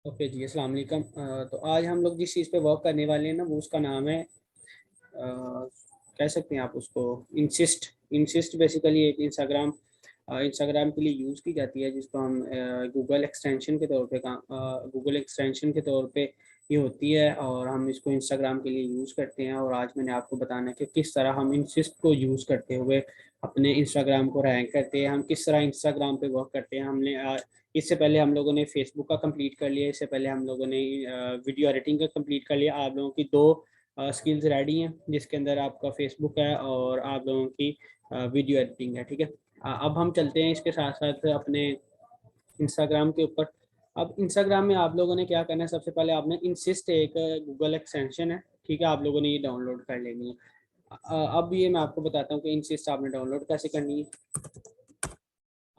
Okay जी, अस्सलाम वालेकुम। तो आज हम लोग जिस चीज़ पे वर्क करने वाले हैं ना, वो उसका नाम है कह सकते हैं आप उसको इंसिस्ट। इंसिस्ट बेसिकली एक इंस्टाग्राम के लिए यूज़ की जाती है, जिसको हम गूगल एक्सटेंशन के तौर पे गूगल एक्सटेंशन के तौर पे ये होती है, और हम इसको इंस्टाग्राम के लिए यूज़ करते हैं। और आज मैंने आपको बताना है कि किस तरह हम इंसिस्ट को यूज़ करते हुए अपने इंस्टाग्राम को रैंक करते हैं, हम किस तरह इंस्टाग्राम पे वर्क करते हैं। हमने इससे पहले हम लोगों ने फेसबुक का कंप्लीट कर लिया, इससे पहले हम लोगों ने वीडियो एडिटिंग का कंप्लीट कर लिया। आप लोगों की दो स्किल्स रेडी हैं, जिसके अंदर आपका फेसबुक है और आप लोगों की वीडियो एडिटिंग है। ठीक है, अब हम चलते हैं इसके साथ साथ अपने इंस्टाग्राम के ऊपर। अब इंस्टाग्राम में आप लोगों ने क्या करना है, सबसे पहले आपने इंसिस्ट एक गूगल एक्सटेंशन है, ठीक है, आप लोगों ने ये डाउनलोड कर लेनी है। अब ये मैं आपको बताता हूँ कि इंसिस्ट आपने डाउनलोड कैसे करनी है।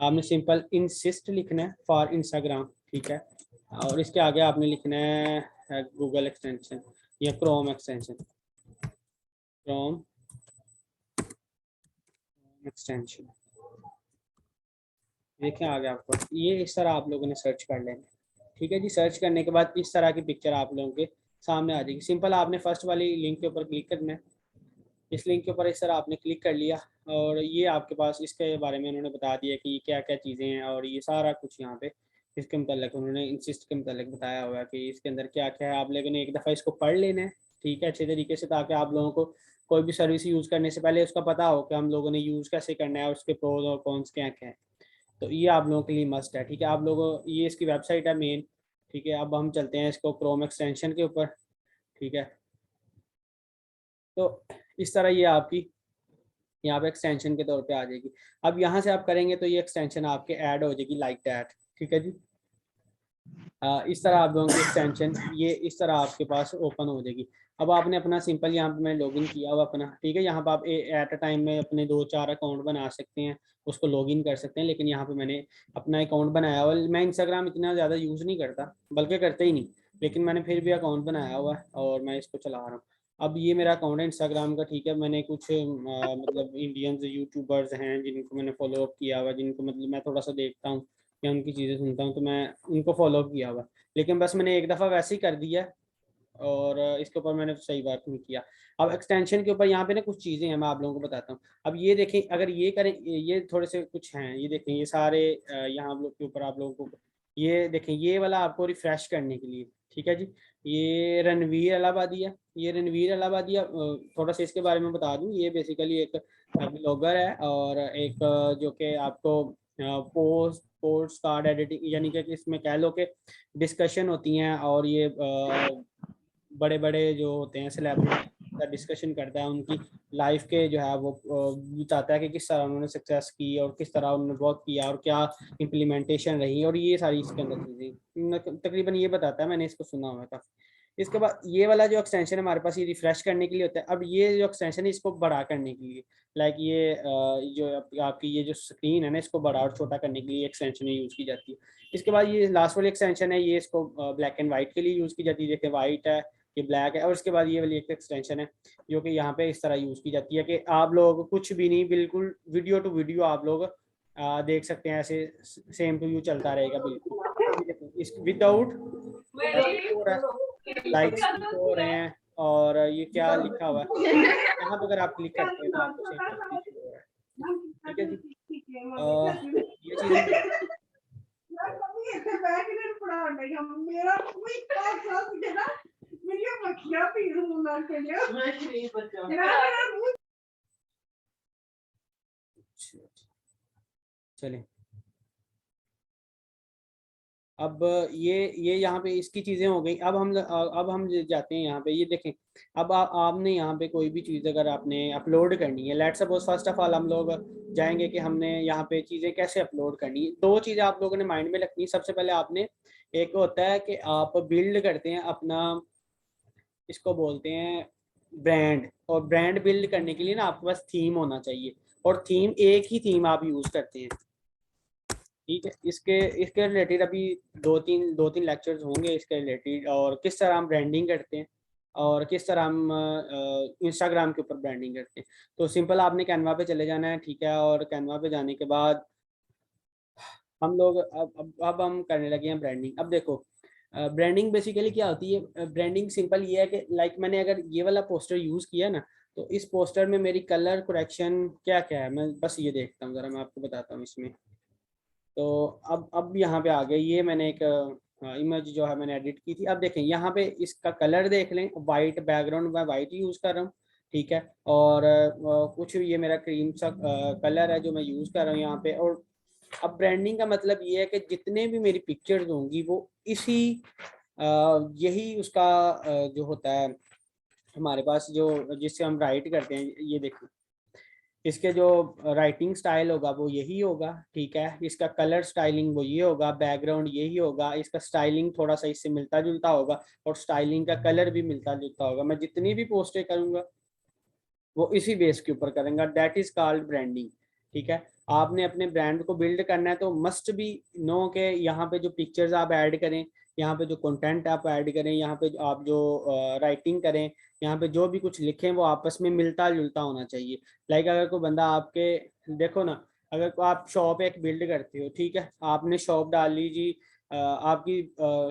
आपने सिंपल इंसिस्ट लिखना है फॉर इंस्टाग्राम, ठीक है, और इसके आगे आपने लिखना है गूगल एक्सटेंशन या क्रोम एक्सटेंशन, क्रोम एक्सटेंशन। देखें आगे आपको ये इस तरह आप लोगों ने सर्च कर लेना। ठीक है जी, सर्च करने के बाद इस तरह की पिक्चर आप लोगों के सामने आ जाएगी। सिंपल आपने फर्स्ट वाली लिंक के ऊपर क्लिक करना है। इस लिंक के ऊपर इस तरह आपने क्लिक कर लिया, और ये आपके पास इसके बारे में उन्होंने बता दिया कि क्या क्या चीज़ें हैं, और ये सारा कुछ यहाँ पे इसके मतलब उन्होंने इंसिस्ट के मतलब बताया हुआ है कि इसके अंदर क्या क्या है। आप लोगों ने एक दफ़ा इसको पढ़ लेना है, ठीक है, अच्छे तरीके से, ताकि आप लोगों को कोई भी सर्विस यूज़ करने से पहले उसका पता हो कि हम लोगों ने यूज़ कैसे करना है और उसके प्रोज और कॉन्स क्या क्या हैं। तो ये आप लोगों के लिए मस्ट है। ठीक है, आप लोगों ये इसकी वेबसाइट है मेन। ठीक है, अब हम चलते हैं इसको क्रोम एक्सटेंशन के ऊपर। ठीक है, तो इस तरह ये आपकी यहाँ पे एक्सटेंशन के तौर पे आ जाएगी। अब यहाँ से आप करेंगे तो ये एक्सटेंशन आपके ऐड हो जाएगी लाइक दैट। ठीक है जी, इस तरह आप लोगों की एक्सटेंशन ये इस तरह आपके पास ओपन हो जाएगी। अब आपने अपना सिंपल यहाँ पे मैं लॉगिन किया हुआ अपना, ठीक है, यहाँ पे आप एट अ टाइम में अपने 2-4 अकाउंट बना सकते हैं, उसको लॉगिन कर सकते हैं। लेकिन यहाँ पे मैंने अपना अकाउंट बनाया हुआ। मैं इंस्टाग्राम इतना ज़्यादा यूज़ नहीं करता, बल्कि करते ही नहीं, लेकिन मैंने फिर भी अकाउंट बनाया हुआ है और मैं इसको चला रहा हूँ। अब ये मेरा अकाउंट है इंस्टाग्राम का। ठीक है, मैंने कुछ मतलब इंडियंस यूट्यूबर्स हैं जिनको मैंने फॉलो अप किया हुआ, जिनको मतलब मैं थोड़ा सा देखता हूँ या उनकी चीज़ें सुनता हूँ, तो मैं उनको फॉलो किया हुआ। लेकिन बस मैंने एक दफ़ा वैसे ही कर दिया, और इसके ऊपर मैंने सही बात नहीं किया। अब एक्सटेंशन के ऊपर यहाँ पे ना कुछ चीज़ें हैं, मैं आप लोगों को बताता हूँ। अब ये देखें, अगर ये करें, ये थोड़े से कुछ हैं, ये देखें, ये सारे यहाँ आप लोग के ऊपर आप लोगों को ये देखें, ये वाला आपको रिफ़्रेश करने के लिए। ठीक है जी, ये रणवीर अलाहाबादी है। ये रणवीर अलाहाबादी थोड़ा सा इसके बारे में बता दूँ, ये बेसिकली एक ब्लॉगर है, और एक जो कि आपको पोस्ट कार्ड एडिटिंग, यानी कि इसमें कह लो कि डिस्कशन होती हैं, और ये बड़े बड़े जो होते हैं सेलिब्रिटी का डिस्कशन करता है, उनकी लाइफ के जो है वो बताता है कि किस तरह उन्होंने सक्सेस की और किस तरह उन्होंने वर्क किया और क्या इम्प्लीमेंटेशन रही, और ये सारी इसके अंदर चीज़ें तकरीबन ये बताता है। मैंने इसको सुना हुआ था। इसके बाद ये वाला जो एक्सटेंशन है हमारे पास, ये रिफ्रेश करने के लिए होता है। अब ये जो एक्सटेंशन है इसको बड़ा करने के लिए, लाइक ये जो आपकी ये जो स्क्रीन है ना, इसको बड़ा और छोटा करने के लिए एक्सटेंशन यूज़ की जाती है। इसके बाद ये लास्ट वाली एक्सटेंशन है, ये इसको ब्लैक एंड वाइट के लिए यूज़ की जाती है। जैसे वाइट है, ये ब्लैक है, और इसके बाद ये वाली एक एक्सटेंशन है जो कि यहाँ पे इस तरह यूज़ की जाती है कि आप लोग कुछ भी नहीं, बिल्कुल वीडियो टू वीडियो आप लोग देख सकते हैं, ऐसे सेम टू यू चलता रहेगा बिल्कुल। इस विदाउट हो रहा है, लाइक्स भी हो रहे हैं, और ये क्या लिखा हुआ है यहाँ पे, अगर आप क्लिक करते हैं तो आपको सेम चीज़ हो रहा है। ठीक है जी, ये चीज़ें चलें। अब ये यहाँ पे इसकी चीज़ें हो गई। अब हम जाते हैं यहाँ पे, ये देखें। अब आपने यहाँ पे कोई भी चीज़ अगर आपने अपलोड करनी है, let's suppose first of all हम लोग जाएंगे कि हमने यहाँ पे चीज़ें कैसे अपलोड करनी है। दो चीज़ें आप लोगों ने माइंड में रखनी है। सबसे पहले आपने, एक होता है कि आप बिल्ड करते हैं अपना, इसको बोलते हैं ब्रांड, और ब्रांड बिल्ड करने के लिए ना आपके पास थीम होना चाहिए, और थीम एक ही थीम आप यूज़ करते हैं। ठीक है, इसके इसके रिलेटेड अभी दो तीन लेक्चर्स होंगे इसके रिलेटेड, और किस तरह हम ब्रांडिंग करते हैं और किस तरह हम इंस्टाग्राम के ऊपर ब्रांडिंग करते हैं। तो सिंपल आपने कैनवा पे चले जाना है, ठीक है, और कैनवा पे जाने के बाद हम लोग अब हम करने लगे हैं ब्रांडिंग। अब देखो, ब्रांडिंग बेसिकली क्या होती है? ब्रांडिंग सिंपल ये है कि लाइक मैंने अगर ये वाला पोस्टर यूज़ किया ना, तो इस पोस्टर में मेरी कलर करेक्शन क्या क्या है, मैं बस ये देखता हूँ ज़रा, मैं आपको बताता हूँ इसमें। तो अब यहाँ पे आ गए, ये मैंने एक इमेज जो है मैंने एडिट की थी। अब देखें यहाँ पे इसका कलर देख लें, वाइट बैकग्राउंड, मैं वाइट यूज़ कर रहा हूँ, ठीक है। और कुछ ये मेरा क्रीम सा कलर है जो मैं यूज़ कर रहा हूँ यहाँ पे। और अब ब्रांडिंग का मतलब ये है कि जितने भी मेरी पिक्चर्स होंगी वो इसी यही उसका जो होता है हमारे पास, जो जिससे हम राइट करते हैं, ये देखो इसके जो राइटिंग स्टाइल होगा वो यही होगा, ठीक है। इसका कलर स्टाइलिंग वो ये होगा, बैकग्राउंड यही होगा, इसका स्टाइलिंग थोड़ा सा इससे मिलता जुलता होगा, और स्टाइलिंग का कलर भी मिलता जुलता होगा। मैं जितनी भी पोस्टें करूँगा वो इसी बेस के ऊपर करेंगे, दैट इज कॉल्ड ब्रांडिंग, ठीक है। आपने अपने ब्रांड को बिल्ड करना है तो मस्ट बी नो के यहाँ पे जो पिक्चर्स आप ऐड करें, यहाँ पे जो कंटेंट आप ऐड करें, यहाँ पे आप जो राइटिंग करें, यहाँ पे जो भी कुछ लिखें वो आपस में मिलता जुलता होना चाहिए। लाइक अगर कोई बंदा आपके, देखो ना, अगर आप शॉप एक बिल्ड करते हो, ठीक है, आपने शॉप डाल ली जी, आपकी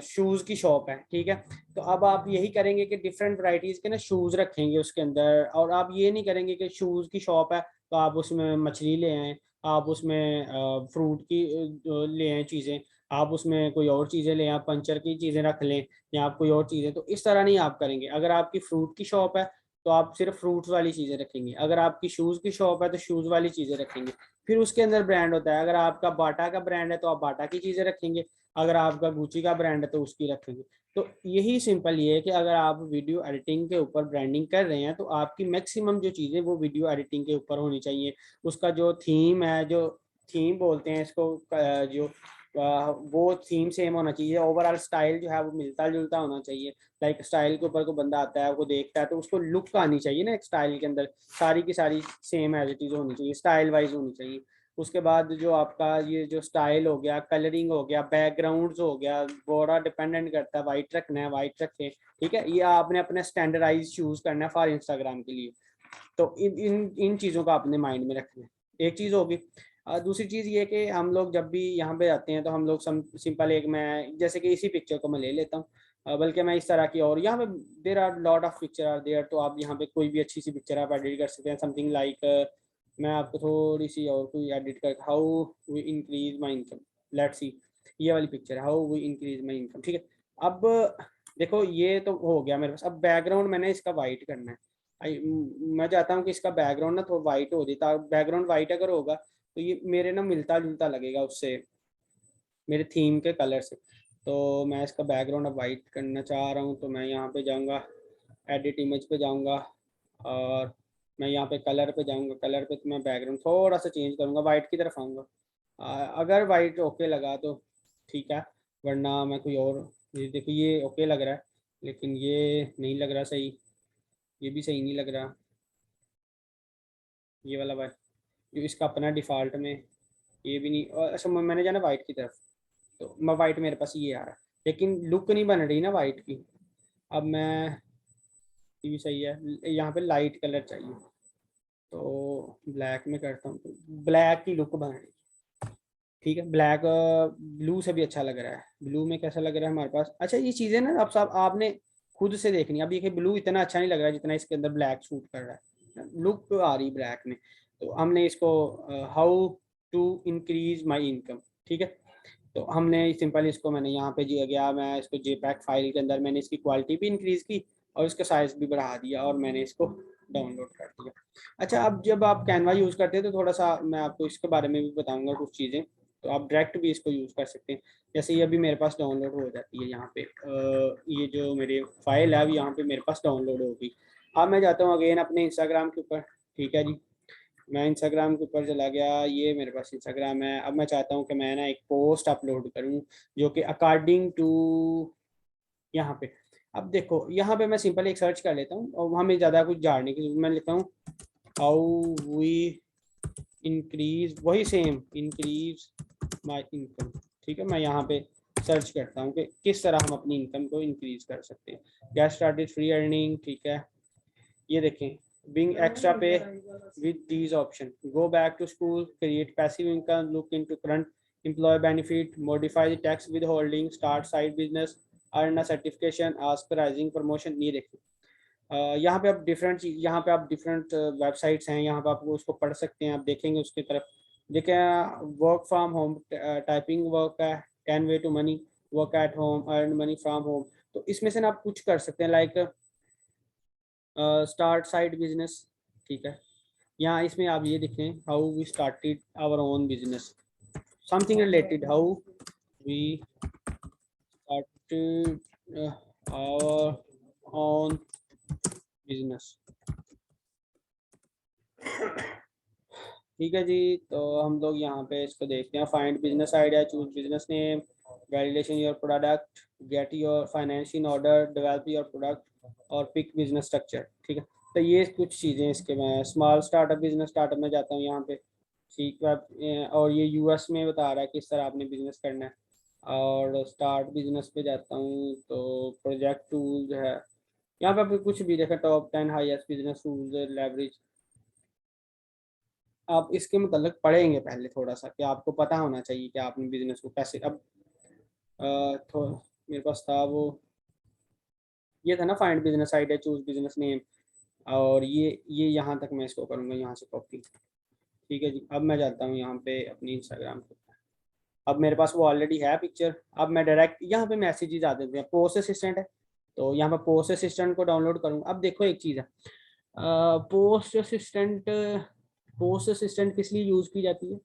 शूज़ की शॉप है, ठीक है। तो अब आप यही करेंगे कि डिफरेंट वैरायटीज़ के ना शूज़ रखेंगे उसके अंदर, और आप ये नहीं करेंगे कि शूज़ की शॉप है तो आप उसमें मछली ले आएँ, आप उसमें फ्रूट की ले आएँ चीज़ें, आप उसमें कोई और चीज़ें ले आएँ, पंचर की चीज़ें रख लें, या आप कोई और चीज़ें, तो इस तरह नहीं आप करेंगे। अगर आपकी फ्रूट की शॉप है तो आप सिर्फ फ्रूट्स वाली चीज़ें रखेंगे, अगर आपकी शूज़ की शॉप है तो शूज़ वाली चीज़ें रखेंगे। फिर उसके अंदर ब्रांड होता है, अगर आपका बाटा का ब्रांड है तो आप बाटा की चीज़ें रखेंगे, अगर आपका गुची का ब्रांड है तो उसकी रखेंगे। तो यही सिंपल ये है कि अगर आप वीडियो एडिटिंग के ऊपर ब्रांडिंग कर रहे हैं तो आपकी मैक्सिमम जो चीज़ें वो वीडियो एडिटिंग के ऊपर होनी चाहिए। उसका जो थीम है, जो थीम बोलते हैं इसको, जो वो थीम सेम होना चाहिए। ओवरऑल स्टाइल जो है वो मिलता जुलता होना चाहिए। लाइक स्टाइल के ऊपर कोई बंदा आता है वो देखता है तो उसको लुक आनी चाहिए ना, एक स्टाइल के अंदर सारी की सारी सेम एज इट इज़ होनी चाहिए, स्टाइल वाइज होनी चाहिए। उसके बाद जो आपका ये जो स्टाइल हो गया, कलरिंग हो गया, बैकग्राउंड्स हो गया, बड़ा डिपेंडेंट करता है, वाइट रखना है वाइट रखें, ठीक है। ये आपने अपना स्टैंडर्डाइज चूज करना है फॉर इंस्टाग्राम के लिए। तो इन इन इन चीज़ों का आपने माइंड में रखना है, एक चीज़ होगी। दूसरी चीज़ ये कि हम लोग जब भी यहाँ पे आते हैं तो हम लोग सिंपल एक, मैं जैसे कि इसी पिक्चर को मैं ले लेता हूँ, बल्कि मैं इस तरह की, और यहाँ पे there are lot of picture are there, तो आप यहाँ पे कोई भी अच्छी सी पिक्चर आप एडिट कर सकते हैं, समथिंग लाइक मैं आपको थोड़ी सी और कोई एडिट कर, how we increase my income, let's see, ये वाली पिक्चर है, how we increase my income, ठीक है। अब देखो ये तो हो गया मेरे पास। अब बैकग्राउंड मैंने इसका वाइट करना है। मैं चाहता हूँ कि इसका बैकग्राउंड ना थोड़ा वाइट हो जाए, बैकग्राउंड वाइट अगर होगा तो ये मेरे ना मिलता जुलता लगेगा उससे, मेरे थीम के कलर से। तो मैं इसका बैकग्राउंड अब वाइट करना चाह रहा हूँ, तो मैं यहाँ पे जाऊँगा, एडिट इमेज पे जाऊँगा, और मैं यहाँ पे कलर पे जाऊँगा, कलर पे तो मैं बैकग्राउंड थोड़ा सा चेंज करूँगा, वाइट की तरफ आऊँगा। अगर वाइट ओके लगा तो ठीक है, वरना मैं कोई और, ये देखो ये ओके लग रहा है, लेकिन ये नहीं लग रहा सही, ये भी सही नहीं लग रहा, ये वाला वाइट, जो इसका अपना डिफ़ॉल्ट में, ये भी नहीं, और अच्छा मैंने जाना वाइट की तरफ, तो मैं वाइट मेरे पास ये आ रहा है, लेकिन लुक नहीं बन रही ना वाइट की। अब मैं, ये भी सही है, यहाँ पे लाइट कलर चाहिए, तो ब्लैक में करता हूँ, तो ब्लैक की लुक बन रही, ठीक है। ब्लैक ब्लू से भी अच्छा लग रहा है, ब्लू में कैसा लग रहा है हमारे पास। अच्छा ये चीज़ें ना अब सब आपने खुद से देखनी है। अब ये ब्लू इतना अच्छा नहीं लग रहा है जितना इसके अंदर ब्लैक सूट कर रहा है, लुक आ रही ब्लैक में। तो हमने इसको how to increase my income, ठीक है। तो हमने सिंपल इसको, मैंने यहाँ पे जी गया, मैं इसको जेपैक फाइल के अंदर मैंने इसकी क्वालिटी भी इंक्रीज़ की और इसका साइज़ भी बढ़ा दिया, और मैंने इसको डाउनलोड कर दिया। अच्छा अब जब आप कैनवा यूज़ करते हैं तो थोड़ा सा मैं आपको इसके बारे में भी बताऊँगा कुछ चीज़ें, तो आप डायरेक्ट भी इसको यूज़ कर सकते हैं। जैसे ये अभी मेरे पास डाउनलोड हो जाती है यहाँ पे, ये जो मेरी फाइल है अब यहाँ पे मेरे पास डाउनलोड होगी। अब मैं जाता हूँ अगेन अपने इंस्टाग्राम के ऊपर, ठीक है जी। मैं इंस्टाग्राम के ऊपर चला गया, ये मेरे पास इंस्टाग्राम है। अब मैं चाहता हूँ कि मैं ना एक पोस्ट अपलोड करूँ जो कि अकॉर्डिंग टू यहाँ पे, अब देखो यहाँ पे मैं सिंपल एक सर्च कर लेता हूँ और हमें ज़्यादा कुछ जानने की, मैं लिखता हूँ हाउ वी इंक्रीज, वही सेम इंक्रीज माई इनकम, ठीक है। मैं यहाँ पे सर्च करता हूँ कि किस तरह हम अपनी इनकम को इंक्रीज कर सकते हैं। गेट स्टार्टेड फ्री अर्निंग, ठीक है। ये देखें, बिंग एक्स्ट्रा पे with these option, go back to school, create passive income, look into current employee benefit, modify the tax withholding, start side business, earn certification, ask rising promotion, ये देखिए यहाँ पे आप डिफरेंट चीज, यहाँ पे आप डिफरेंट वेबसाइट्स हैं, यहाँ पे आप उसको पढ़ सकते हैं, आप देखेंगे उसकी तरफ। देखिए work from home, typing work है, 10 way to money, work at home, earn money from home. तो इसमें से ना आप कुछ कर सकते हैं, लाइक स्टार्ट साइड बिजनेस, ठीक है। यहाँ इसमें आप ये देखें, how we started our own business, something related, how we started our own business. ठीक है जी, तो हम लोग यहाँ पे इसको देखते हैं, find business idea, choose business name, validation your product, get your finance in order, develop your product और पिक बिजनेस स्ट्रक्चर। ठीक है, तो ये कुछ चीज़ें इसके मैं स्मॉल स्टार्टअप, बिजनेस स्टार्टअप में जाता हूँ यहाँ पे, सीक वेब, और ये यूएस में बता रहा है किस तरह आपने बिजनेस करना है। और स्टार्ट बिजनेस पे जाता हूँ तो प्रोजेक्ट टूल जो है, यहाँ पे कुछ भी देखा, top 10 highest business tools, leverage. आप इसके मतलब पढ़ेंगे पहले थोड़ा सा, कि आपको पता होना चाहिए कि आपने बिजनेस को कैसे। अब तो मेरे पास था वो, ये था ना, find business idea, choose business name, और ये यहाँ तक मैं इसको करूँगा यहाँ से कॉपी। ठीक है जी, अब मैं जाता हूँ यहाँ पे अपनी इंस्टाग्राम पे। अब मेरे पास वो ऑलरेडी है पिक्चर। अब मैं डायरेक्ट यहाँ पे मैसेजेस आ देते हैं, पोस्ट असिस्टेंट है, तो यहाँ पे पोस्ट असिस्टेंट को डाउनलोड करूँगा। अब देखो एक चीज़ है, पोस्ट असिस्टेंट, पोस्ट असिस्टेंट किस लिए यूज़ की जाती है,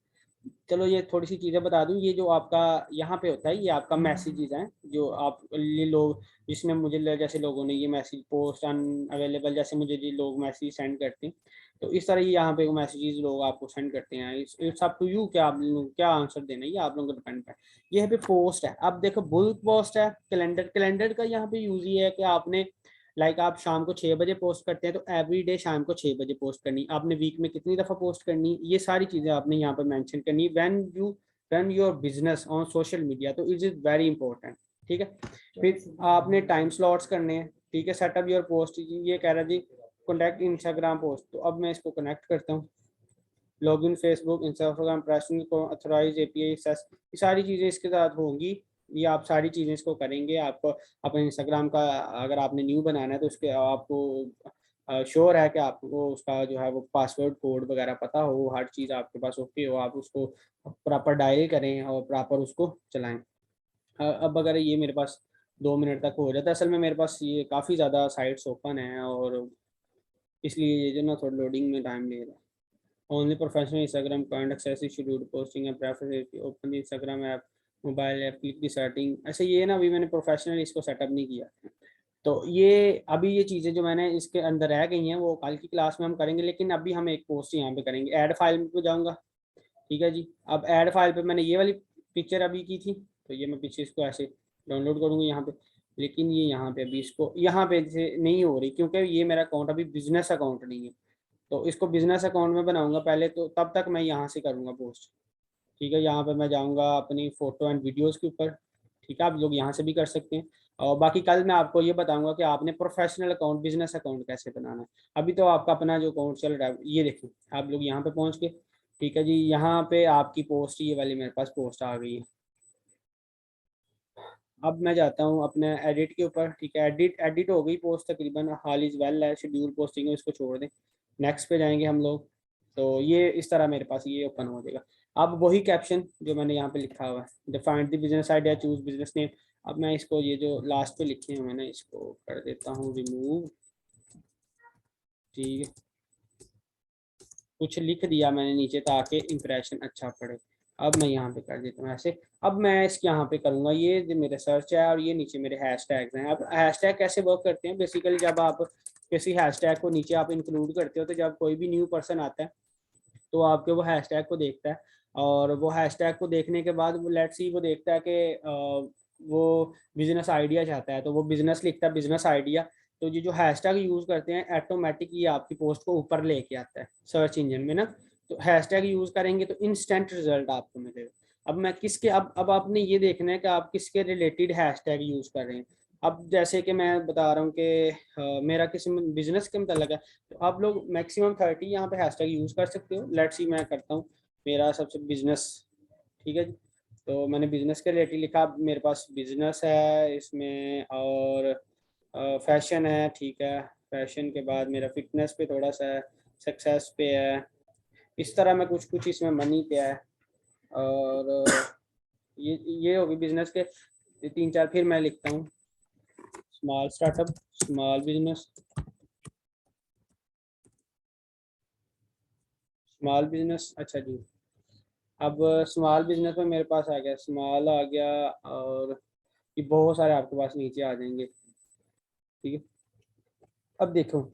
चलो ये थोड़ी सी चीज़ें बता दूं। ये जो आपका यहाँ पे होता है, ये आपका मैसेजेस हैं जो आप ये लोग, जिसने मुझे जैसे लोगों ने ये मैसेज पोस्ट अनअवेलेबल, जैसे मुझे ये लोग मैसेज सेंड करते हैं, तो इस तरह ये यहाँ पे मैसेजेस लोग आपको सेंड करते हैं। इट्स अप टू यू, क्या आप क्या आंसर देना है, ये आप लोगों को डिपेंड है। ये यहाँ पे पोस्ट है, अब देखो बुल्क पोस्ट है, कैलेंडर, कैलेंडर का यहाँ पे यूज ये है कि आपने, लाइक आप शाम को 6 बजे पोस्ट करते हैं, तो एवरी डे शाम को 6 बजे पोस्ट करनी, आपने वीक में कितनी दफ़ा पोस्ट करनी, ये सारी चीज़ें आपने यहाँ पर मेंशन करनी when you run your business on social media, तो इट इज़ वेरी इंपॉर्टेंट। ठीक है, फिर आपने टाइम स्लॉट्स करने हैं। ठीक है, सेटअप योर पोस्ट, ये कह रहा जी कॉन्टैक्ट इंस्टाग्राम पोस्ट, तो अब मैं इसको कनेक्ट करता हूँ। लॉगिन फेसबुक, इंस्टाग्राम, प्रेसिंग को अथोराइज एपीआई एक्सेस, ये सारी चीज़ें इसके साथ होंगी। ये आप सारी चीज़ें इसको करेंगे। आपको अपने इंस्टाग्राम का अगर आपने न्यू बनाना है, तो उसके आपको श्योर है कि आपको उसका जो है वो पासवर्ड कोड वगैरह पता हो, हर चीज़ आपके पास ओके हो, आप उसको प्रॉपर डायल करें और प्रॉपर उसको चलाएं। अब अगर ये मेरे पास 2 मिनट तक हो जाता है, असल में मेरे पास ये काफ़ी ज़्यादा साइट्स ओपन हैं, और इसलिए ये जो ना थोड़ा लोडिंग में टाइम ले रहा है। Only professional Instagram can't access scheduled posting and preference, open the Instagram app, mobile app, click की सेटिंग, ऐसे ये ना, अभी मैंने प्रोफेशनल इसको सेटअप नहीं किया, तो ये अभी ये चीज़ें जो मैंने इसके अंदर रह गई हैं वो कल की क्लास में हम करेंगे। लेकिन अभी हम एक पोस्ट यहाँ पे करेंगे, ऐड फाइल में जाऊँगा। ठीक है जी, अब ऐड फाइल पे मैंने ये वाली पिक्चर अभी की थी, तो ये मैं पीछे इसको ऐसे डाउनलोड करूँगी यहाँ पे। लेकिन ये यहाँ पे अभी इसको यहाँ पे से नहीं हो रही, क्योंकि ये मेरा अकाउंट अभी बिजनेस अकाउंट नहीं है, तो इसको बिजनेस अकाउंट में बनाऊंगा पहले, तो तब तक मैं यहाँ से करूँगा पोस्ट। ठीक है, यहाँ पे मैं जाऊँगा अपनी फ़ोटो एंड वीडियोज़ के ऊपर। ठीक है, आप लोग यहाँ से भी कर सकते हैं, और बाकी कल मैं आपको ये बताऊँगा कि आपने प्रोफेशनल अकाउंट, बिजनेस अकाउंट कैसे बनाना है। अभी तो आपका अपना जो अकाउंट चल रहा है, ये देखिए आप लोग यहाँ पे पहुँच के। ठीक है जी, यहाँ पे आपकी पोस्ट, ये वाली मेरे पास पोस्ट आ गई है। अब मैं जाता हूँ अपने एडिट के ऊपर। ठीक है, एडिट एडिट हो गई पोस्ट तकरीबन, हाल इज़ वेल है, शेड्यूल पोस्टिंग है, इसको छोड़ दें, नेक्स्ट पे जाएंगे हम लोग। तो ये इस तरह मेरे पास ये ओपन हो जाएगा। अब वही कैप्शन जो मैंने यहाँ पे लिखा हुआ है, defined the business idea, choose business name. अब मैं इसको, ये जो लास्ट पे लिखे हुए हैं ना, इसको कर देता हूँ रिमूव। ठीक है, कुछ लिख दिया मैंने नीचे ताकि इंप्रेशन अच्छा पड़े। अब मैं यहाँ पे कर देता हूँ ऐसे। अब मैं इसके यहाँ पे करूँगा, ये जो मेरा सर्च है, और ये नीचे मेरे हैशटैग्स हैं। अब हैशटैग कैसे वर्क करते हैं, बेसिकली जब आप किसी हैशटैग को नीचे आप इंक्लूड करते हो, तो जब कोई भी न्यू पर्सन आता है, तो आपके वो हैशटैग को देखता है, और वो हैशटैग को देखने के बाद वो लेट्स सी वो देखता है कि वो बिजनेस आइडिया चाहता है, तो वो बिजनेस लिखता है, बिजनेस आइडिया। तो ये जो हैशटैग यूज़ करते हैं, ऑटोमेटिक ये आपकी पोस्ट को ऊपर लेके आता है सर्च इंजन में ना। तो हैशटैग यूज़ करेंगे तो इंस्टेंट रिजल्ट आपको मिलेगा। अब मैं किसके, अब आपने ये देखना है कि आप किसके रिलेटेड हैशटैग यूज़ कर रहे हैं। अब जैसे कि मैं बता रहा हूँ कि मेरा किसी बिजनेस के मतलब है, तो आप लोग मैक्सिमम 30 यहाँ पे हैशटैग यूज़ कर सकते हो। लेट्स सी मैं करता हूँ मेरा सबसे बिजनेस। ठीक है जी, तो मैंने बिजनेस के रिलेटेड लिखा। अब मेरे पास बिजनेस है इसमें, और फैशन है, ठीक है। फैशन के बाद मेरा फिटनेस पे थोड़ा सा है, सक्सेस पे है, इस तरह मैं कुछ कुछ इसमें मनी पे है। और ये होगी बिजनेस के तीन चार। फिर मैं लिखता हूँ small startup, small business, small business. अच्छा जी, अब स्मॉल बिजनेस में मेरे पास आ गया, स्मॉल आ गया, और ये बहुत सारे आपके पास नीचे आ जाएंगे, ठीक है। अब देखो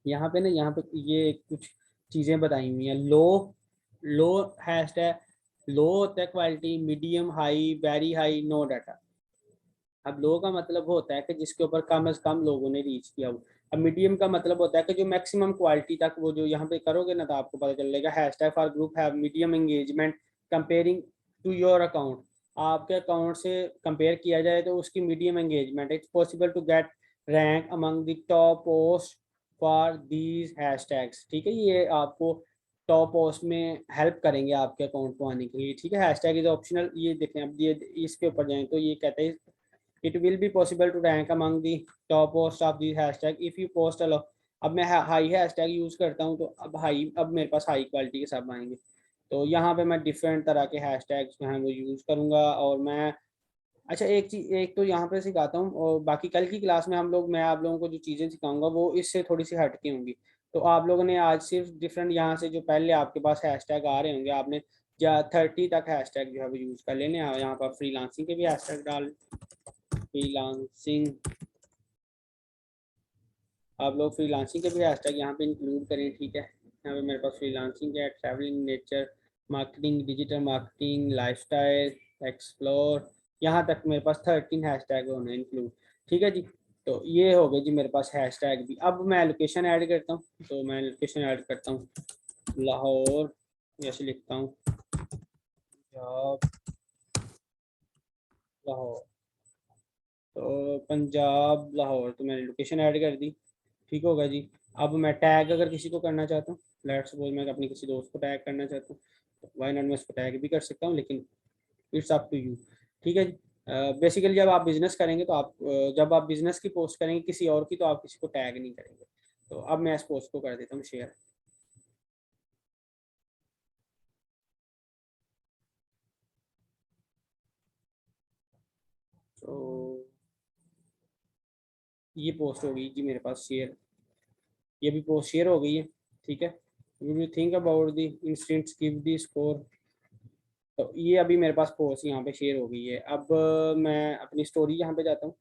यहाँ पे ना, यहाँ पे ये कुछ चीज़ें बताई हुई हैं। लो, लो हैशटैग, लो होता है quality, medium high, very high, no data. अब लो का मतलब होता है कि जिसके ऊपर कम से कम लोगों ने रीच किया हो। अब मीडियम का मतलब होता है कि जो मैक्सिमम क्वालिटी तक वो जो यहाँ पे करोगे ना, तो आपको पता चलेगा hashtag for group have medium engagement comparing to your account. आपके अकाउंट से कंपेयर किया जाए तो उसकी medium engagement, it's possible to get rank among the top post for these hashtags, ठीक है। ये आपको टॉप पोस्ट में हेल्प करेंगे आपके अकाउंट को आने के लिए, ठीक है। Hashtag is optional. ये देखें, अब ये इसके ऊपर जाएं तो ये कहता है it will be possible to rank among the top posts of these hashtag if you post a lot। अब मैं हाई हैशटैग यूज करता हूँ तो अब हाई, अब मेरे पास हाई क्वालिटी के सब आएंगे। तो यहाँ पे मैं डिफरेंट तरह के हैशटैग्स जो हैं वो यूज करूँगा। और मैं, अच्छा एक चीज, एक तो यहाँ पे सिखाता हूँ, और बाकी कल की क्लास में हम लोग, मैं आप लोगों को जो चीज़ें सिखाऊंगा वो इससे थोड़ी सी हटके होंगी। तो आप लोगों ने आज सिर्फ डिफरेंट यहाँ से जो पहले आपके पास हैशटैग आ रहे होंगे, आपने या 30 तक हैशटैग जो है वो यूज कर लेने। यहाँ पर फ्रीलांसिंग के भी हैशटैग डाल, फ्रीलांसिंग, आप लोग फ्रीलांसिंग के भी हैशटैग यहाँ पे इंक्लूड करें, ठीक है। यहाँ पे मेरे पास फ्रीलांसिंग है, travelling, nature, marketing, digital marketing, lifestyle, explore, यहाँ तक मेरे पास 13 हैशटैग होने इंक्लूड, ठीक है जी। तो ये हो गए जी मेरे पास हैशटैग भी। अब मैं लोकेशन ऐड करता हूँ, तो मैं लोकेशन ऐड करता हूँ लाहौर, ऐसे लिखता हूँ पंजाब, लाहौर, तो पंजाब लाहौर, तो मैंने लोकेशन ऐड कर दी, ठीक होगा जी। अब मैं टैग अगर किसी को करना चाहता हूँ, लेट्स सपोज मैं अपने किसी दोस्त को टैग करना चाहता हूँ, तो वाई नॉट, मैं उसको टैग भी कर सकता हूँ, लेकिन इट्स अप टू यू, ठीक है जी। बेसिकली जब आप बिजनेस करेंगे तो आप जब आप बिजनेस की पोस्ट करेंगे किसी और की, तो आप किसी को टैग नहीं करेंगे। तो अब मैं इस पोस्ट को कर देता हूँ शेयर। तो ये पोस्ट हो गई जी मेरे पास शेयर, ये भी पोस्ट शेयर हो गई है, ठीक है। You think about the instants give the score. तो ये अभी मेरे पास पोस्ट यहाँ पे शेयर हो गई है। अब मैं अपनी स्टोरी यहाँ पे जाता हूँ,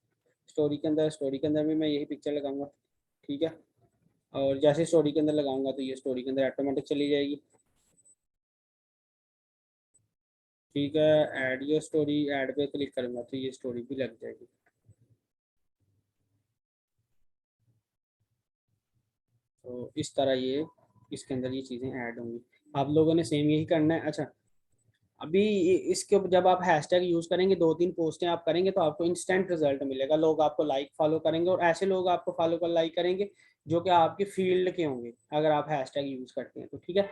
स्टोरी के अंदर, स्टोरी के अंदर भी मैं यही पिक्चर लगाऊंगा, ठीक है। और जैसे स्टोरी के अंदर लगाऊंगा तो ये स्टोरी के अंदर ऑटोमेटिक चली जाएगी, ठीक है। ऐड योर स्टोरी, ऐड पे क्लिक करूंगा तो ये स्टोरी भी लग जाएगी। तो इस तरह ये इसके अंदर ये चीज़ें ऐड होंगी। आप लोगों ने सेम यही करना है। अच्छा, अभी इसके जब आप हैशटैग यूज करेंगे, दो तीन पोस्टें आप करेंगे तो आपको इंस्टेंट रिजल्ट मिलेगा। लोग आपको लाइक फॉलो करेंगे, और ऐसे लोग आपको फॉलो कर लाइक करेंगे जो कि आपके फील्ड के होंगे, अगर आप हैशटैग यूज करते हैं तो, ठीक है।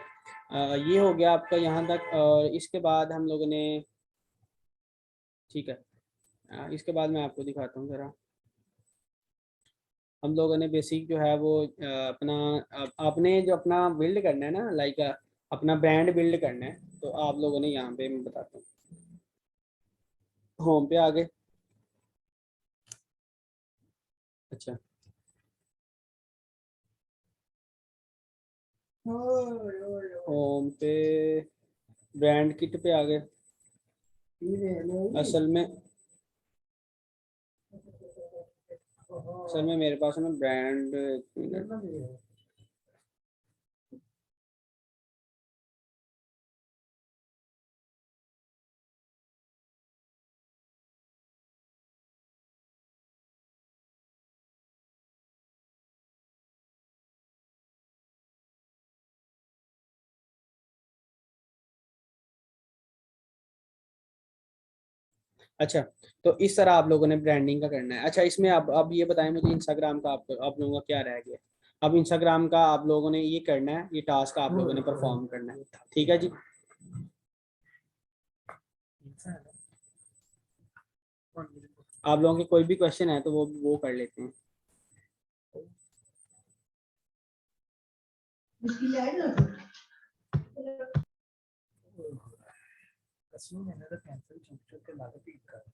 ये हो गया आपका यहाँ तक। और इसके बाद हम लोगों ने, ठीक है, इसके बाद मैं आपको दिखाता हूँ ज़रा। हम लोगों ने बेसिक जो है वो अपना, आपने जो अपना बिल्ड करना है ना, लाइक अपना ब्रांड बिल्ड करना है, तो आप लोगों ने यहाँ पे, मैं बताता हूँ, होम पे आ गए। अच्छा, होम पे ब्रांड किट पे आ गए। असल में, मेरे पास है ना ब्रांड, अच्छा। तो इस तरह आप लोगों ने ब्रांडिंग का करना है। अच्छा, इसमें अब ये बताएं मुझे, इंस्टाग्राम का आप लोगों का क्या रह गया। अब इंस्टाग्राम का आप लोगों ने ये करना है, ये टास्क आप लोगों ने परफॉर्म करना है, ठीक है जी। आप लोगों के कोई भी क्वेश्चन है तो वो कर लेते हैं। कसम मैंने तो कैंसिल चुप चुप के लागत ही कर